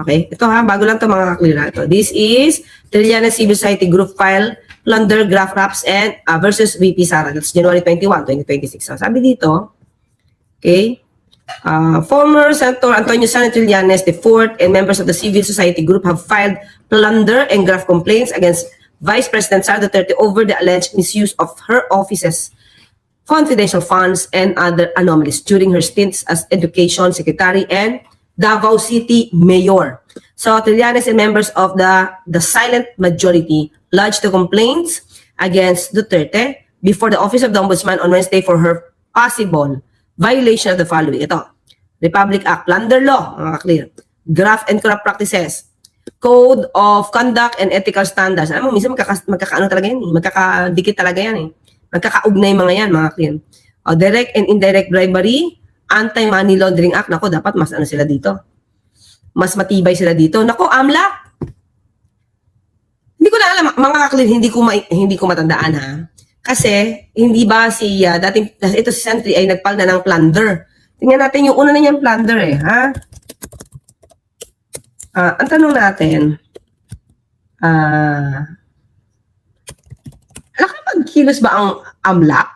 Okay? Ito ha, bago lang ito mga kaklir ha. Ito. This is Trillanes Civil Society Group File, Plunder, Graph Wraps, and versus VP Sara. That's January 21, 2026. So, sabi dito, okay, former Senator Antonio Sana Trillanes IV and members of the Civil Society Group have filed plunder and graph complaints against Vice President Sara Duterte over the alleged misuse of her office's confidential funds and other anomalies during her stints as Education Secretary and Davao City Mayor. So, Trillanes and members of the silent majority lodged the complaints against Duterte before the Office of the Ombudsman on Wednesday for her possible violation of the following. Ito, Republic Act, Plunder Law, mga clear, Graft and Corrupt Practices, Code of Conduct and Ethical Standards. Alam mo, minsan magkakaano talaga yan, magkakadikit talaga yan eh. Magkakaugnay mga yan, mga clear. Direct and indirect bribery, Anti-Money Laundering Act. Nako, dapat mas ano sila dito. Mas matibay sila dito. Nako, AMLAC. Hindi ko na alam, mga kaklir, hindi ko matandaan ha. Kasi, hindi ba si, ito si Sentry ay nagpal na ng plunder. Tingnan natin yung una na niyang plunder eh, ha? Ang tanong natin, nakapagkilos ba ang AMLAC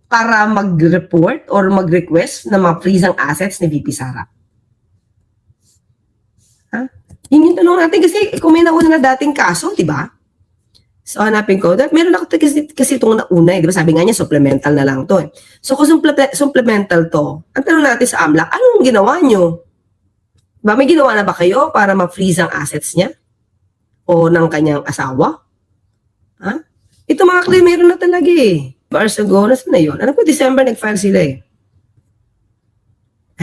para mag-report or mag-request na ma-freeze ang assets ni VP Sara? Ha? Yun yung tanong natin kasi kung may nauna na dating kaso, di ba? So, hanapin ko. Meron ako kasi itong nauna, di ba? Sabi nga niya, supplemental na lang to eh. So, kung supplemental to, ang tanong natin sa AMLAC, anong ginawa nyo? Ba, may ginawa na ba kayo para ma-freeze ang assets niya? O ng kanyang asawa? Ha? Ito mga claim, meron na talaga eh. Hours ago, nasa na yun? Ano po, December nag-file sila eh.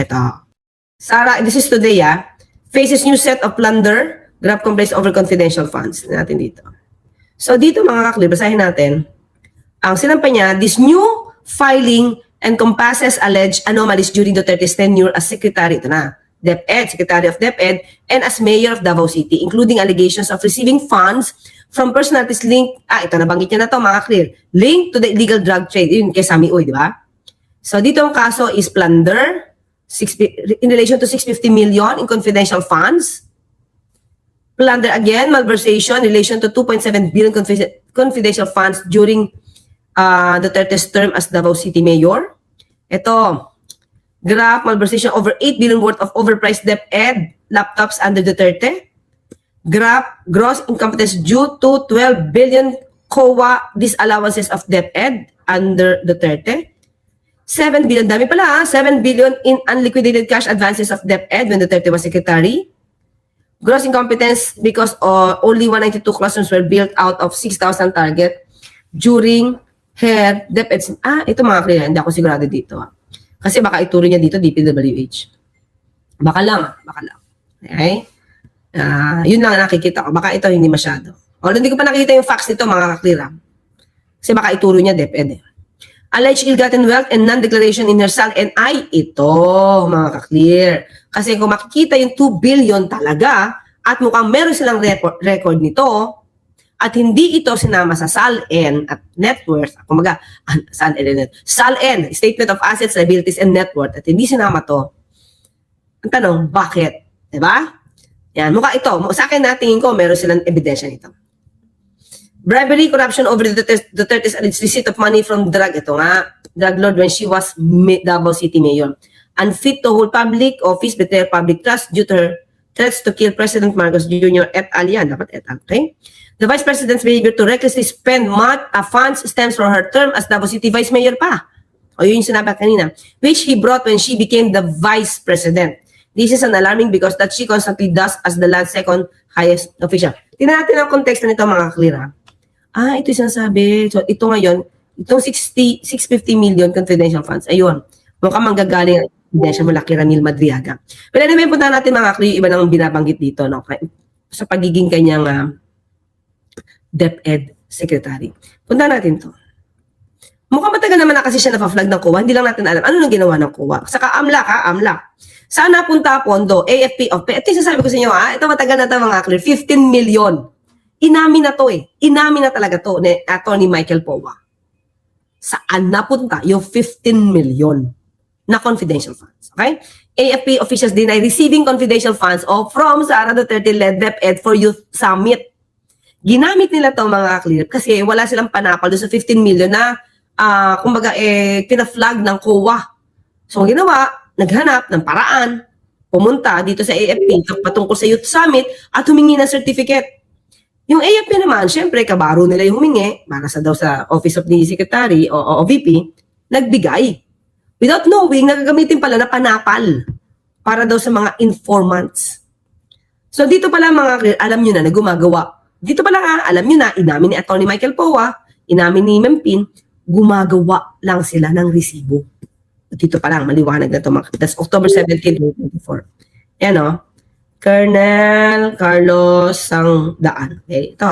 Ito. Sara, this is today faces new set of plunder, grab complaints over confidential funds. Natin dito. So dito mga kakli, basahin natin. Ang sinampa niya, this new filing encompasses alleged anomalies during Duterte's tenure as Secretary, ito na, DepEd, Secretary of DepEd, and as Mayor of Davao City, including allegations of receiving funds from personalities linked, ito nabanggit niya na to mga clear, linked to the illegal drug trade, yun kay Sami Uy, di ba? So dito ang kaso is plunder, in relation to 650 million in confidential funds, plunder again, malversation in relation to 2.7 billion confidential funds during Duterte's term as Davao City Mayor. Ito, graft, malversation over 8 billion worth of overpriced DepEd laptops under Duterte. Graft, gross incompetence due to 12 billion COA disallowances of DepEd under Duterte. 7 billion, dami pala 7 billion in unliquidated cash advances of DepEd when Duterte was Secretary. Gross incompetence because only 192 classrooms were built out of 6,000 target during her DepEd. Ito mga kliyente, hindi ako sigurado dito. Kasi baka ituro niya dito DPWH. Baka lang. Okay? Yun lang nakikita ko. Baka ito hindi masyado. Although hindi ko pa nakikita yung facts nito mga kaklira. Kasi baka ituro niya DepEd. Alleged ill-gotten wealth and non-declaration in her sal and ito mga kaklir. Kasi kung makikita yung 2 billion talaga at mukhang meron silang record nito at hindi ito sinama sa SALN at net worth, kumaga, SALN, Statement of Assets, Liabilities, and Net Worth, at hindi sinama to, ang tanong, bakit? Diba? Yan, mukha ito. Sa akin natingin ko, meron silang ebidensya nito. Bribery, corruption over Duterte's alleged receipt of money from drug. Ito nga, drug lord when she was Davao City Mayor. Unfit to hold public office, betrayal public trust due to her threats to kill President Marcos Jr. et al. Yan, dapat et al. Okay? The Vice President's behavior to recklessly spend funds stems from her term as Davao City Vice Mayor pa. O yun yung sinabi kanina. Which he brought when she became the Vice President. This is an alarming because that she constantly does as the land's second highest official. Tingnan natin ang konteksto nito mga klira. Ito yung sinasabi. So, ito ngayon, itong 650 million confidential funds. Ayun. Mukhang manggagaling ang ebidensya mula kay Ramil Madriaga. Pero anyway, punta natin mga klira, iba nang binabanggit dito, no? Sa pagiging kanyang DepEd Secretary. Punta natin to. Mukhang matagal naman na kasi siya napaflag ng COA. Hindi lang natin alam ano nang ginawa ng COA. Saka AMLAC AMLAC. Saan napunta pondo? AFP of ito yung sasabi ko sa inyo ito matagal na ito mga clear. 15 million. Inamin na to Inamin na talaga to ni Attorney Michael Powa. Saan napunta yung 15 million na confidential funds. Okay? AFP officials deny receiving confidential funds from Sara Duterte-led DepEd for Youth Summit. Ginamit nila to mga clear kasi wala silang panakal doon sa 15 million na kumbaga pina-flag ng COA. So ang ginawa, naghanap ng paraan, pumunta dito sa AFP patungkol sa Youth Summit at humingi ng certificate. Yung AFP naman, syempre kabaro nila yung humingi para daw sa Office of the Secretary o OVP, nagbigay. Without knowing, nagagamitin pala na panapal para daw sa mga informants. So dito pala mga alam nyo na gumagawa. Dito pala alam nyo na, inamin ni Atty. Michael Poa, inamin ni Mempin, gumagawa lang sila ng resibo. Dito pa lang, maliwanag na ito. That's October 17, 2024. Yan o. Colonel Carlos Sangdaan. Okay, ito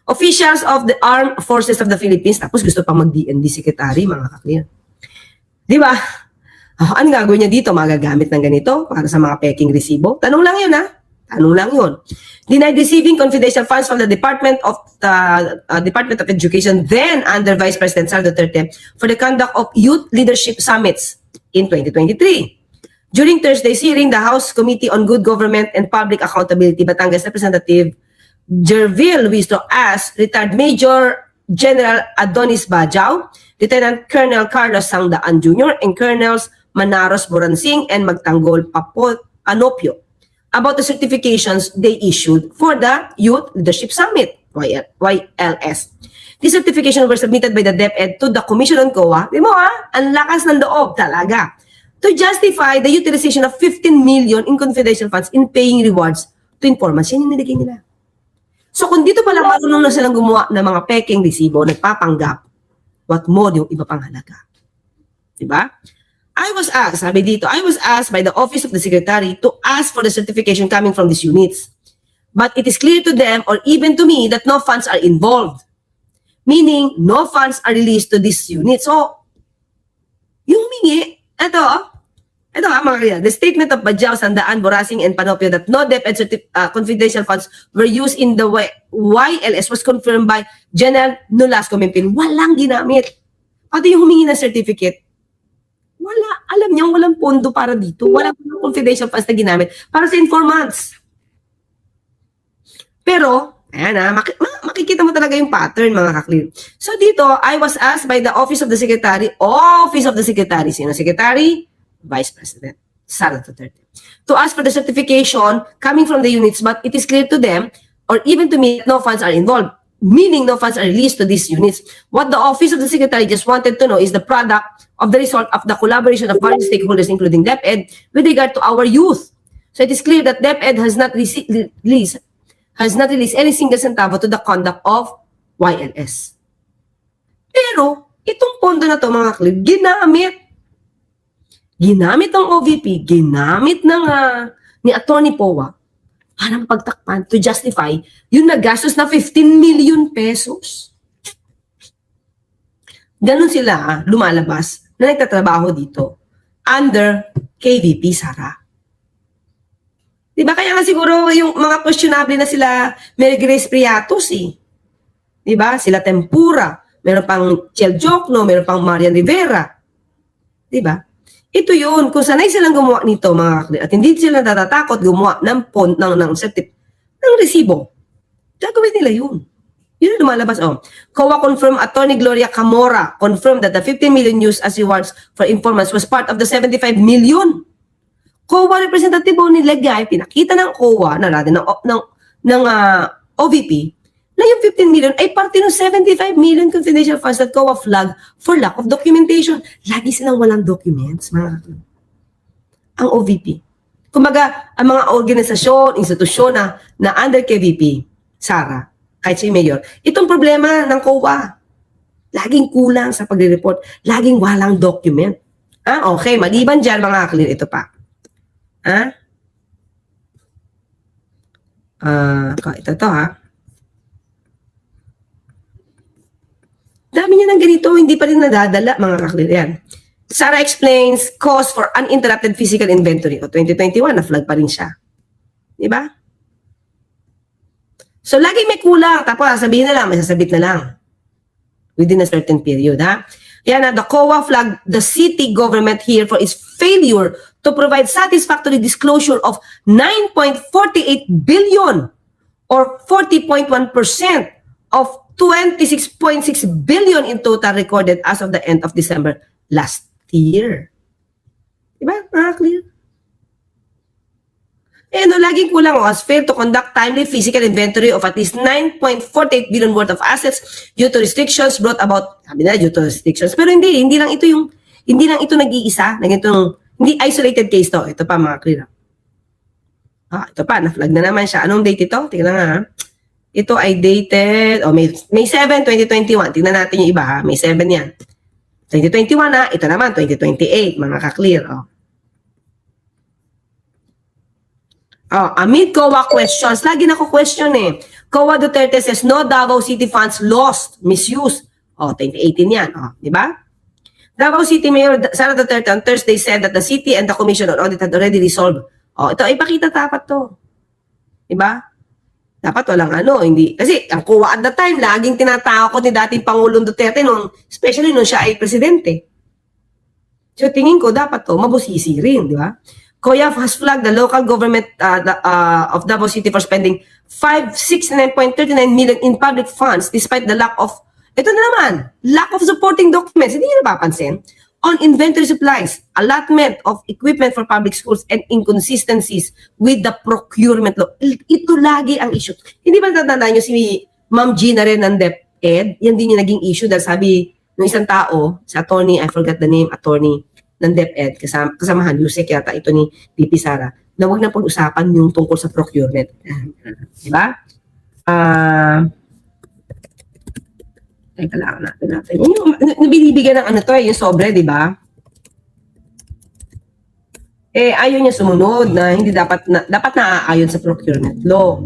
Officials of the Armed Forces of the Philippines, tapos gusto pang mag-DND Secretary, mga kaklir. Di ba? Ano gagawin niya dito? Magagamit ng ganito para sa mga peking resibo? Tanong lang yun, Tanong lang yun. Denied receiving confidential funds from the Department of Education, then under Vice President Sara Duterte, for the conduct of youth leadership summits in 2023. During Thursday's hearing, the House Committee on Good Government and Public Accountability, Batangas Representative Jervil Wisto asked retired Major General Adonis Bajao, Lieutenant Colonel Carlos Sangdaan Jr., and Colonels Manaros Boransing and Magtanggol Anopio about the certifications they issued for the Youth Leadership Summit, YLS. These certifications were submitted by the DepEd to the Commission on COA. Di mo ang lakas ng loob talaga. To justify the utilization of 15 million in confidential funds in paying rewards to informants. Yan yung nilagay nila. So kung dito pala marunong na silang gumawa ng mga peking resibo, nagpapanggap, what more yung iba pang halaga. Diba? I was asked by the Office of the Secretary to ask for the certification coming from these units. But it is clear to them or even to me that no funds are involved. Meaning, no funds are released to these units. So, yung humingi, ito mga the statement of Bajao, Sandaan, Borasing, and Panopio that no DepEd confidential funds were used in the YLS was confirmed by General Nolasco Mempin. Walang ginamit. Pati yung humingi ng certificate, wala. Alam niyo, walang pondo para dito. Walang confidential funds na ginamit para sa informants. Pero, ayan makikita mo talaga yung pattern, mga kaklir. So dito, I was asked by the Office of the Secretary, sino Secretary? Vice President Sara Duterte, to ask for the certification coming from the units, but it is clear to them, or even to me, that no funds are involved, meaning no funds are released to these units. What the Office of the Secretary just wanted to know is the product of the result of the collaboration of various stakeholders, including DepEd, with regard to our youth. So it is clear that DepEd has not released any single centavo to the conduct of YLS. Pero, itong pondo na to, mga klib, ginamit ng OVP, ginamit ng ni Atty. Poa para pagtakpan to justify yung nagastos na 15 million pesos. Ganon sila lumalabas na nagtatrabaho dito under KVP Sara. Diba? Kaya nga siguro yung mga questionable na sila Mary Grace Priatos Diba? Sila Tempura, meron pang Chel Jokno, meron pang Marian Rivera. Diba? Ito yun, kung sanay silang gumawa nito, mga kaklir, at hindi sila natatakot gumawa ng resibo, gagawin nila yun. Yun ang lumalabas. COA confirmed, Atty. Gloria Camora confirmed that the 15 million used as rewards for informants was part of the 75 million. COA representative nilagay, pinakita ng COA, ng OVP, na yung 15 million ay parte ng 75 million confidential funds that COA flag for lack of documentation. Lagi silang walang documents, mga ang OVP. Kumbaga, ang mga organisasyon, institusyon na under KVP, Sara, kahit si Mayor, itong problema ng COA. Laging kulang sa pagre-report. Laging walang document. Okay, maliban dyan, mga clear, ito pa. Ito Dami niya ng ganito, hindi pa rin nadadala, mga kaklir. Yan. Sara explains cause for uninterrupted physical inventory. 2021, na-flag pa rin siya. Diba? So, lagi may kulang. Tapos, sabihin na lang, may sasabit na lang. Within a certain period, Yan na, the COA flagged the city government here for its failure to provide satisfactory disclosure of 9.48 billion or 40.1% of 26.6 billion in total recorded as of the end of December last year. Diba? Clear? Eh, no, laging kulang was failed to conduct timely physical inventory of at least 9.48 billion worth of assets due to restrictions brought about, sabi na, due to restrictions. Pero hindi lang ito nag-iisa, hindi isolated case to. Ito pa, mga clear. Ito pa, na-flag na naman siya. Anong date ito? Tingnan nga, ha? Ito ay dated, May 7, 2021. Tingnan natin yung iba, ha? May 7 yan. 2021, ha? Ito naman, 2028, mga ka-clear, amid COA questions, lagi na ko question COA Duterte says no Davao City funds lost, misuse. 2018 yan, di ba? Davao City Mayor Sara Duterte on Thursday said that the city and the Commission on Audit had already resolved. Ito ay pakita dapat to. Di ba? Dapat walang hindi. Kasi ang COA at the time, laging tinatakot ni dating Pangulong Duterte, especially nung siya ay presidente. So tingin ko dapat to, mabusisi rin, di ba? COA has flagged the local government of Davao City for spending 569.39 million in public funds despite the lack of, ito na naman, lack of supporting documents. Hindi nyo napapansin? On inventory supplies, allotment of equipment for public schools, and inconsistencies with the procurement law. Ito lagi ang issue. Hindi ba tatandaan nyo si Ma'am Gina rin ng DepEd? Yan din yung naging issue dahil sabi ng isang tao, si attorney, I forgot the name, attorney, ng DepEd, kasamahan, Yusek yata, ito ni VP Sara, na huwag na pag-usapan yung tungkol sa procurement. Diba? Teka lang natin. Yung nabibigyan ng yung sobre, diba? Ayaw niya sumunod na hindi dapat naaayon sa procurement law.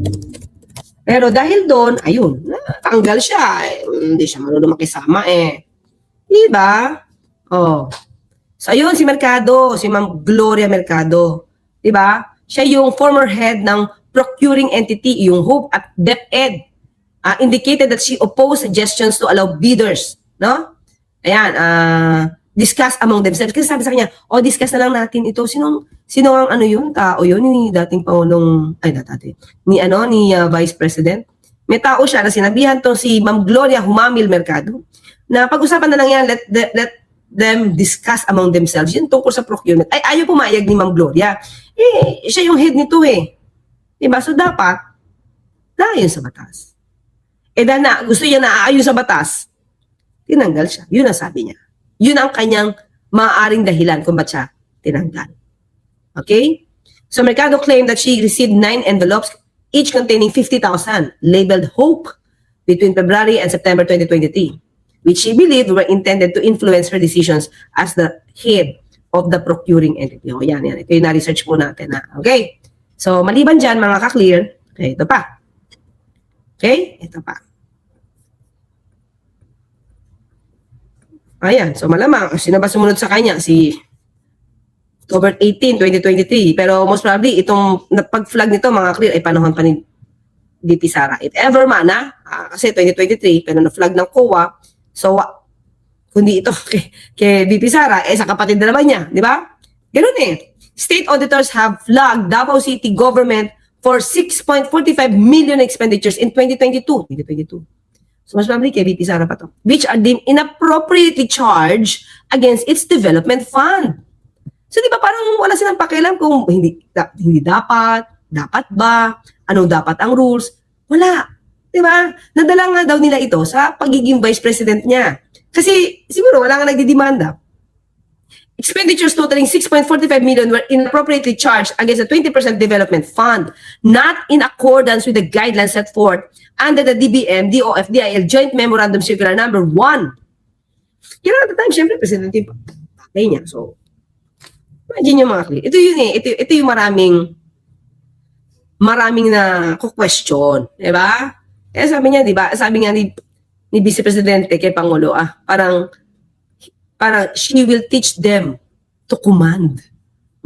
Pero dahil doon, ayun, tanggal siya. Hindi siya marunong makisama Diba? So, ayun, si Mercado, si Ma'am Gloria Mercado. Diba? Siya yung former head ng procuring entity, yung HOPE at DepEd. Indicated that she opposed suggestions to allow bidders. No? Ayan, discuss among themselves. Kasi sabi sa kanya, discuss na lang natin ito. Sino ang tao yun, ni dating Pangulong, ni Vice President. May tao siya na sinabihan to si Ma'am Gloria Humamil Mercado na pag-usapan na lang yan, let them discuss among themselves yung tungkol sa procurement. Ayaw pumayag ni Ma'am Gloria. Siya yung head nito Diba? So, dapat naayon sa batas. Dahil gusto niya na aayon sa batas, tinanggal siya. Yun ang sabi niya. Yun ang kanyang maaaring dahilan kung ba't siya tinanggal. Okay? So, Mercado claimed that she received 9 envelopes, each containing 50,000, labeled HOPE, between February and September 2023. Which she believed were intended to influence her decisions as the head of the procuring entity. Yan. Ito yung na-research po natin. Okay? So, maliban dyan, mga ka-clear, ito pa. Okay? Ito pa. Ayan. So, malamang, sino ba sumunod sa kanya? Si October 18, 2023. Pero most probably, itong pag-flag nito, mga clear, ay panahon pa ni VP Sara. If ever man, kasi 2023, pero na-flag ng COA. So, kundi ito kay VP Sara, sa kapatid na naman niya, di ba? Ganun State auditors have flagged Davao City government for 6.45 million expenditures in 2022. So, mas probably kay VP Sara pa to. Which are deemed inappropriately charged against its development fund. So, di ba parang wala silang pakialam kung hindi dapat ba, ano dapat ang rules. Wala. Diba? Nadala nga daw nila ito sa pagiging vice president niya. Kasi siguro wala nga nagdidemanda. Expenditures totaling 6.45 million were inappropriately charged against the 20% development fund, not in accordance with the guidelines set forth under the DBM, DOF, DIL Joint Memorandum Circular Number 1. Kaya at the time, syempre, presidente yung patay niya. So, imagine yung mga clear. Ito yun ito yung maraming na question. Diba? Kaya sabi niya, diba? Sabi nga ni Vice Presidente kay Pangulo, parang she will teach them to command.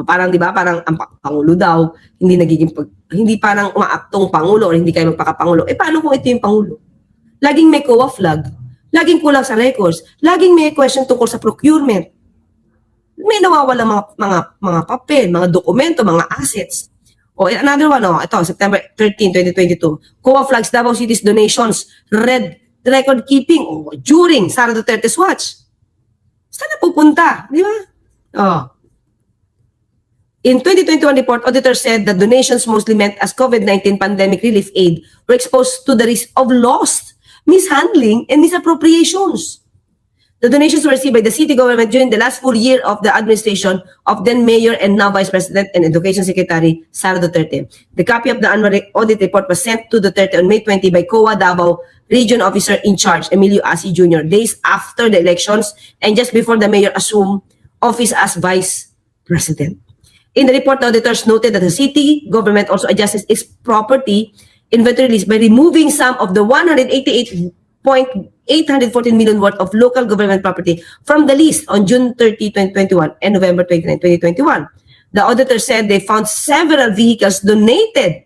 Parang, diba? Parang ang Pangulo daw, hindi parang umaaktong Pangulo o hindi kayo magpakapangulo. Paano kung ito yung Pangulo? Laging may COA flag. Laging kulang sa records. Laging may question tungkol sa procurement. May nawawala mga papel, mga dokumento, mga assets. O another one, ito, September 13, 2022. COA flags Davao City's donations, record keeping during Sara Duterte's watch. Saan na pupunta? Di ba? In 2021 report, auditors said that donations mostly meant as COVID-19 pandemic relief aid were exposed to the risk of lost, mishandling, and misappropriations. The donations were received by the city government during the last full year of the administration of then Mayor and now Vice President and Education Secretary Sara Duterte. The copy of the annual audit report was sent to Duterte on May 20 by COA Davao Region Officer in Charge, Emilio Asi Jr., days after the elections and just before the Mayor assumed office as Vice President. In the report, the auditors noted that the city government also adjusted its property inventory list by removing some of the 188.814 million worth of local government property from the list on June 30, 2021 and November 29, 2021. The auditors said they found several vehicles donated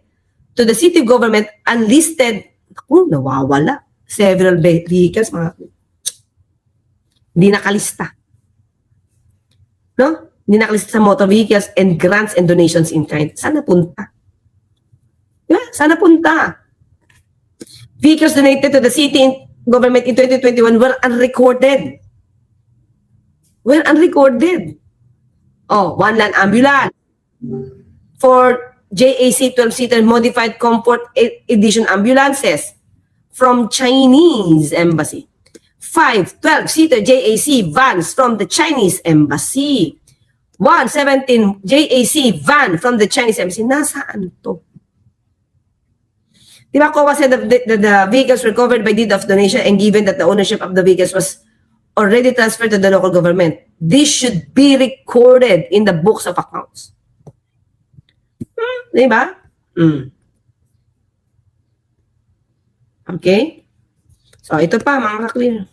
to the city government unlisted. Nawawala. Several vehicles, hindi nakalista. No? Hindi nakalista sa motor vehicles and grants and donations in kind. Saan napunta? Yeah, saan napunta? Vehicles donated to the city government in 2021 were unrecorded. One land ambulance for JAC 12-seater modified comfort edition ambulances from Chinese embassy. 5 12-seater JAC vans from the Chinese embassy. 17 JAC van from the Chinese embassy. Nasaan to? Diba, COA said that the vehicles were covered by deed of donation and given that the ownership of the vehicles was already transferred to the local government. This should be recorded in the books of accounts. Diba? Okay? So, ito pa, mga ka-clear.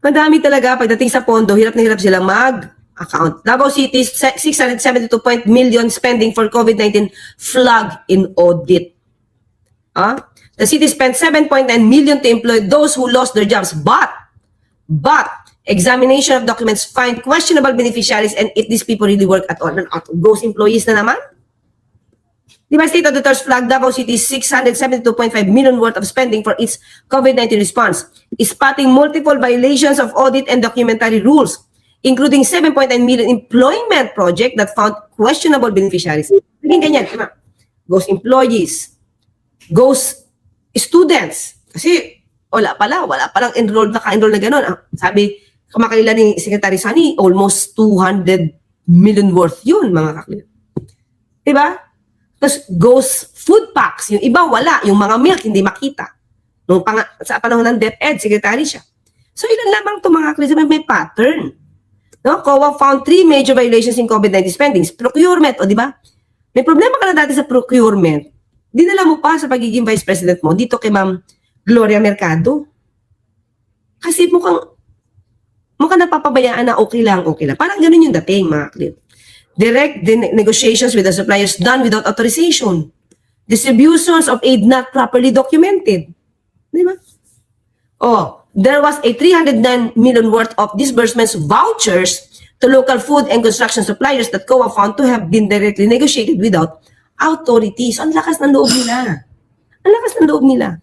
Madami talaga, pagdating sa pondo, hirap na hirap silang mag-account. Davao City, 672 million spending for COVID-19 flag in audit. The city spent 7.9 million to employ those who lost their jobs. But, examination of documents find questionable beneficiaries and if these people really work at all. Those employees na naman? Diba, State Auditors flagged Davao City's 672.5 million worth of spending for its COVID-19 response, spotting multiple violations of audit and documentary rules, including 7.9 million employment project that found questionable beneficiaries. Naging ganyan, diba? Ghost employees, ghost students. Kasi wala palang enrolled na ka-enroll na gano'n. Sabi, kamakailan ni Secretary Sani, almost 200 million worth yun, mga kaklir. Diba? Tapos ghost food packs, yung iba wala, yung mga milk hindi makita. Sa panahon ng DepEd, secretary siya. So ilan lamang ito mga kaklir, may pattern. No? COA found 3 major violations in COVID-19 spendings. Procurement, o di ba? May problema ka na dati sa procurement. Dinala mo pa sa pagiging vice president mo dito kay Ma'am Gloria Mercado. Kasi mukhang napapabayaan na okay lang. Parang ganun yung dating, mga kaklir. Direct negotiations with the suppliers done without authorization. Distributions of aid not properly documented. Di ba? There was a 309 million worth of disbursements vouchers to local food and construction suppliers that COA found to have been directly negotiated without authorities. Ang lakas ng loob nila.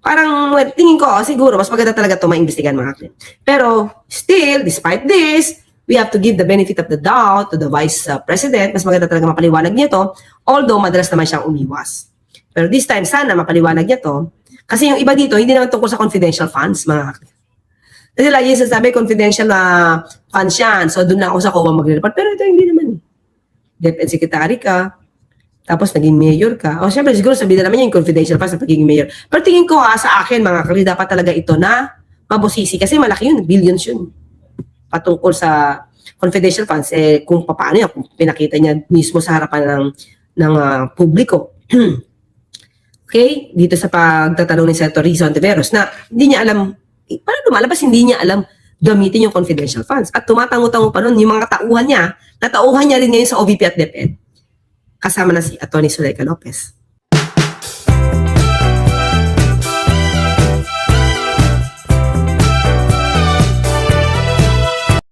Parang, tingin ko, siguro, mas maganda talaga ito maimbestigan mga kaklir. Pero, still, despite this, we have to give the benefit of the doubt to the Vice President. Mas maganda talaga mapaliwanag niya to, although madalas naman siyang umiwas. Pero this time, sana mapaliwanag niya to. Kasi yung iba dito, hindi naman tungkol sa confidential funds, mga kaklir. Kasi lagi yung sasabi, confidential na funds yan. So, doon na ako sa COA magre-report. Pero ito hindi naman. DepEd Secretary ka, tapos naging mayor ka. Siyempre, siguro sabihin na naman yung confidential funds sa pagiging mayor. Pero tingin ko sa akin, mga kaklir, dapat talaga ito na mabusisi. Kasi malaki yun, billions yun. Patungkol sa confidential funds, kung paano yan, kung pinakita niya mismo sa harapan ng publiko. Okay? Dito sa pagtatanong ni Senator Rizzo Antiveros na hindi niya alam, paano lumalabas, hindi niya alam gamitin yung confidential funds. At tumatango-tango pa nun, yung mga natauhan niya rin ngayon sa OVP at DepEd. Kasama na si Atty. Zuleika Lopez.